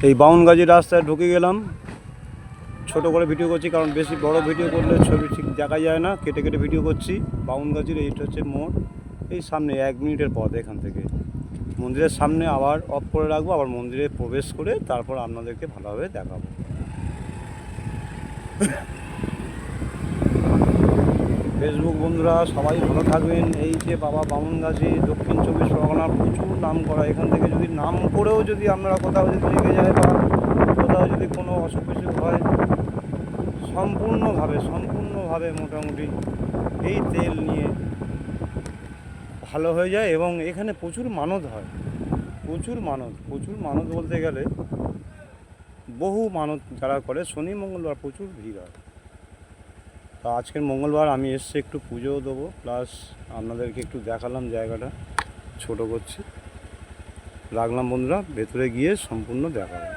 এই বাউনগাজি রাস্তায় ঢুকে গেলাম। ছোট করে ভিডিও করছি কারণ বেশি বড় ভিডিও করলে ছবি ঠিক দেখা যায় না, কেটে কেটে ভিডিও করছি। বাউনগাজির এইটা হচ্ছে মোড়, এই সামনে 1 মিনিটের পথ এখান থেকে। মন্দিরের সামনে আবার অফ করে রাখবো, আবার মন্দিরে প্রবেশ করে তারপর আপনাদেরকে ভালোভাবে দেখাবো। ফেসবুক বন্ধুরা সবাই ভালো থাকবেন। এই যে বাবা বামুনগাছি দক্ষিণ 24 পরগনার প্রচুর নাম করা। এখান থেকে যদি নাম করেও যদি আপনারা কোথাও যদি লেগে যায় বা কোথাও যদি কোনো অসুখ বিসুখ হয়, সম্পূর্ণভাবে মোটামুটি এই তেল নিয়ে ভালো হয়ে যায়। এবং এখানে প্রচুর মানত হয়, প্রচুর মানত বলতে গেলে বহু মানত যারা করে শনি মঙ্গলবার প্রচুর ভিড় হয়। তা আজকের মঙ্গলবার আমি এসছি একটু পুজোও দেবো, প্লাস আপনাদেরকে একটু দেখালাম জায়গাটা, ছোট করছি। রাখলাম বন্ধুরা, ভেতরে গিয়ে সম্পূর্ণ দেখাবো।